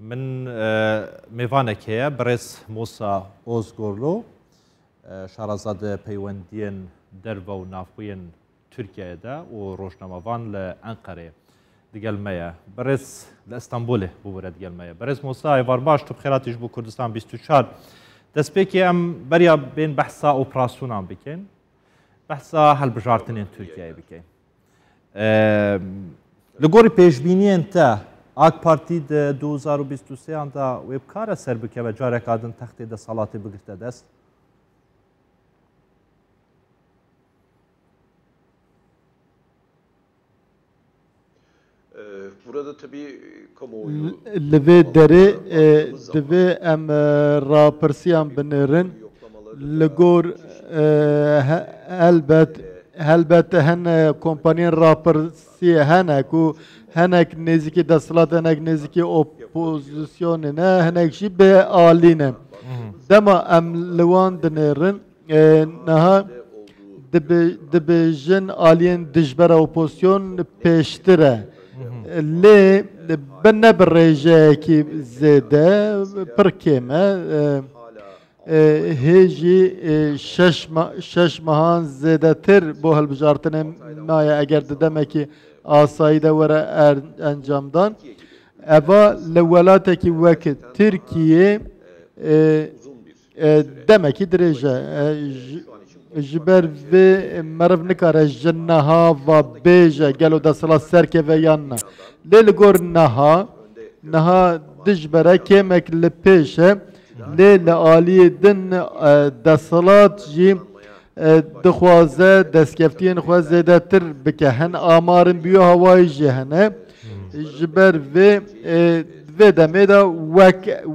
من میوانێک هەیە بەڕێز مۆسا ئۆزگۆرلۆ شارەزادە پەیوەندیên دەربە و ناوخۆیên تورکیایەدا و ڕۆژنامەوان لە ئەنقەرەیە دیگەلمەیە بەڕێز لە ئەستانبولێ بوورە دیگەلمەیە بەڕێز مۆسا ئێوار باش تو بخێراتیش بۆ کوردستان 24 دەستپێکی ئەم بەریا بێن بەحسا ئۆپراسیۆنان بکەین بەحسا هەڵبژارتنên تورکیایە بکەین li gorî pêşbîniyên te AK Partî di 2023 da wê bikare ser bikeve careka din textê desalatê bigirte dest? Burada tabii kamuoyu li vê derê divê em rapirsiyan binêrin li gor helbet hene kompaniyên rapirsiyê hene ku hinek nêzîkî desthilat hinek nêzîkî opozisyonê ne hinek jî bê alî ne dema em li wan dinêrin niha dibêjin aliyên dijbera opozisyon pêştir e lê bi ne bi rêjeyekî zêde pir kêm e hêjî şeş mehan zêdetir bo hilbijartinê maye eger di demekî asayî de were encamdan eva li welatekî wek Tirkiye demekî dirêj e ji ber vê meriv nikare ji niha va bêje gelo desthilat serkeve yan ne lê li gor niha dijbere kêmek li pêş e lê li aliyê din desthilat jî dixwaze destkeftiyên xwe zêdetir bike hin amarên bîyo hawayî jî hene ji ber vê demê de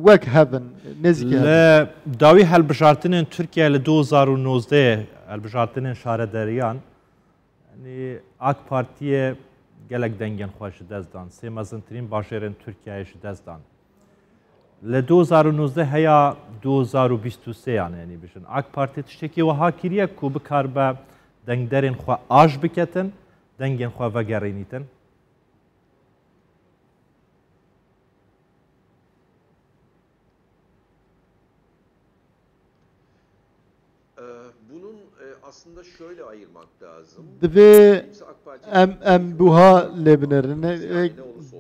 wek hevin nêzîkî li dawî helbijartinên Tirkiye li 2019 helbijartinên şarederiyan yanî AK Partiye gelek dengên xwe ji dest dan sê mezintirîn bajêrên Tirkiyeyê ji dest dan li 2019 heya 2023 yani bijin AK Parti tiştekî wiha kiriye ku bikaribe dengderên xwe aj biketin dengên xwe vegerînîtin bunun aslında şöyle ayırmak lazım. Divê em buha lê binêrin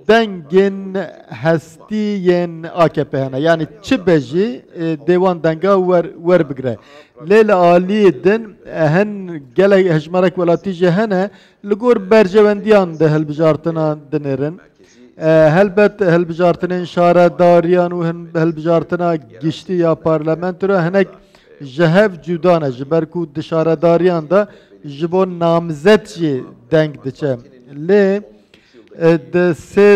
dengên hestiyên AKP hene yani çi bejî dêwan denga werbigire lê li aliyê din hin gelek hejmarek welatî jî hene li gor berjewendiyan de hilbijartina dinêrin helbet hilbijartinên şaredariyan û hilbijartina giştî ya parlamentoya hinek ji hev cuda ne ji ber ku di şaredariyan da ji bo namzet jî deng diçe lê di sê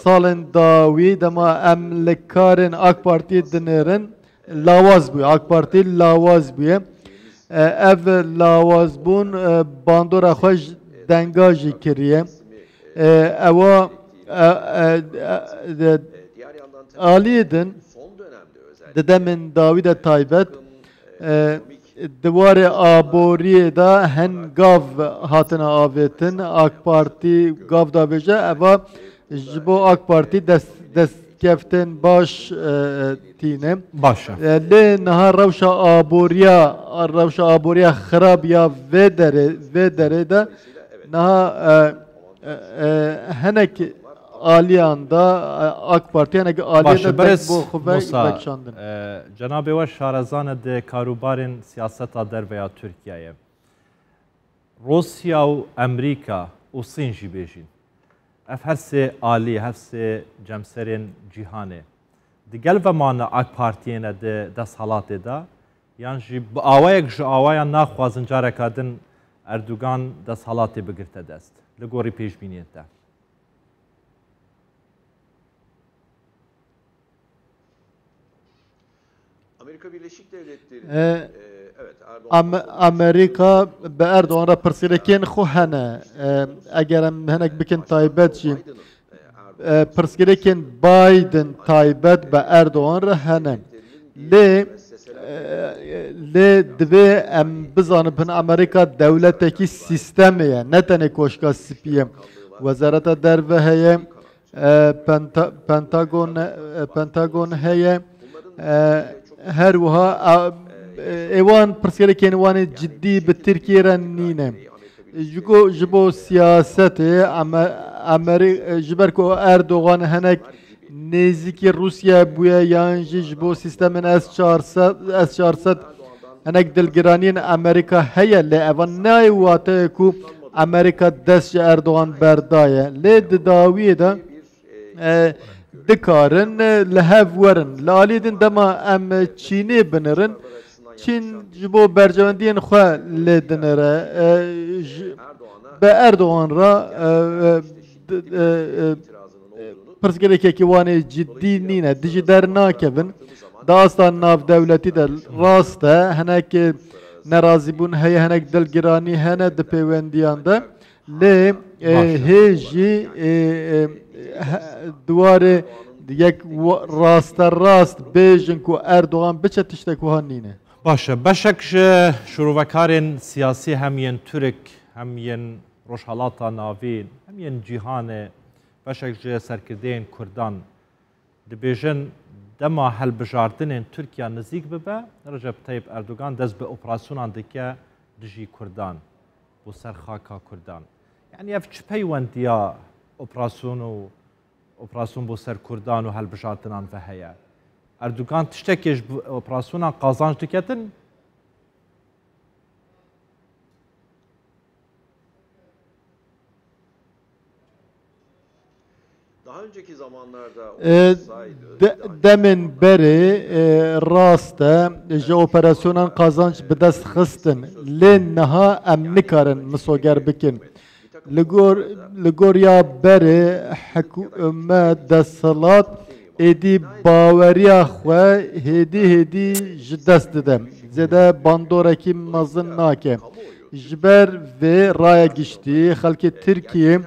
salên dawî dema em li karên AK Partî dinêrin lawaz bûye AK Partî lawaz bûye ev lawazbûn bandora xwe ji denga jî kiriye ewa aliyê din di demên dawî de taybet Diwarê aboriyê da hin gav hatine avêtin AK Partî gav dabêje eva ji bo AK Partî destkeftên baş tîne baş lê niha rewşa aboriya xirab ya vê derê de niha hinek aliyan da AK Parti hinek aliyê de bo xwe vekşandin Cenab-ı Hak şarezane de karobarên siyaseta derveya Türkiye'ye Rusya û Amerika û Sin jî bêjin ev her sê alî her sê cemserên cîhanê di gel ve mane AK Partiyê ne de desthilatê da yan jî bi awayek ji awayan naxwazin careka din Erdogan desthilatê bigirte dest li gorî pêşbîniyê te Amerika Birleşik Devletleri evet Amerika bi Erdoğan ra pirsgirêkên xwe hene eger em hinek bikin taybet jî pirsgirêkên Biden taybet bi Erdoğan re hene lê divê em bizanibin Amerika dewletekî sîstemê ye ne tenê koşka spî ye wezareta derve heye پنتاگون هەیە هەروەها ئێوان پرسیارێکێن وانێ جددی بە ترکیێرە نینە ji bo siyasetê ji ber ku Erdogan hinek nêzîkî Rusya bûye yan jî ji bo sîstemên S-400 hinek dilgiraniyên Amerîka heye lê evan nayê wateye ku Amerîka dest ji Erdogan berdaye lê di dawiyê de dikarin li hev werin li alî din dema em Çînê binirin Çin ji bo bercewendiyên xwe lê dinire be Erdogan ra pirsgirêkekî wanê ciddî nîne dijî dernakevin dastan navdewletî de rast e hinek nerazîbûn heye hinek dilgiranî hene di pêwendiyan de lê hê jî duwarê yek rasterast bêjin ku Erdogan biçe tiştek wiha nîne باشه بەشێک ji şîrovekarên siyasî hem yên Türk hem yên rojhelata navîn hem yên cîhanê beşek ji serkirdeyên Kurdan dibêjin dema helbijartinên Tirkiye nizîk bibe Recep Tayyip Erdogan dest bi operasyonan dike dijî Kurdan bo ser xaka Kurdan yani ev çi peywendiya operasyon bo ser Kurdan û helbijartinan ve heye Erdogan tiştekê ji operasyona qazanç diketin Daha önceki zamanlarda demin berê rast e ji operasyonan qazanç bi dest xistin lê niha em nikarin misoger bikin li goriya berê hikûmet desthilat êdî baweriya xwe hêdî ji dest dide zêde bandorekî mezin nake ji ber vê raya giştî xelkê Tirkiye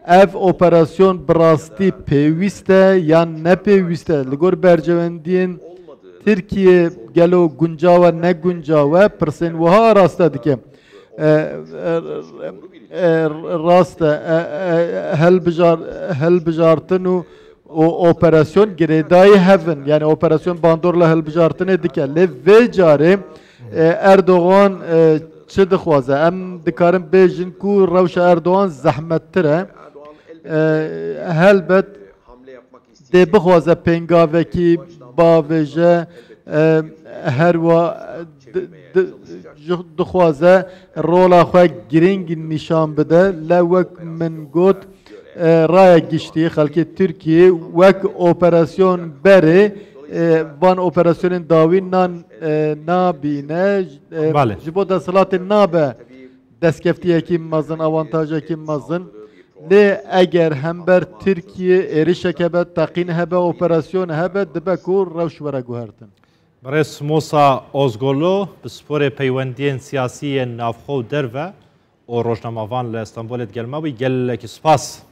ev operasyon bi rastî pêwîst e yan nepêwîst e li gor bercewendiyên Tirkiye gelo guncaw e ne guncaw e pirsên wiha rasta dike rast e helbijartin û operasyon girêdayî hevin yani operasyon bandorla hilbijartinê dike lê vê carê Erdogan çi dixwaze em dikarin bêjin ku rewşa Erdogan zehmettir e helbet dê bixwaze pêngavekî bavêje herwa dixwaze rola xwe girîng nîşan bide le wek min got raya giştî xelkê Tirkiye wek operasyon berê van operasyonên dawî nabîne ji bo desthilatê nabe destkeftiyekî mezin avantajekî mezin lê eger hember Tirkiye êrişek hebe teqîn hebe operasyon hebe dibe ku rewş were guhertin Birêz Musa Ozgurlu bi sporê peywendiyên siyasî yên navxwe û derve û rojnamavan li Stenbolê gelma wî gelekî spas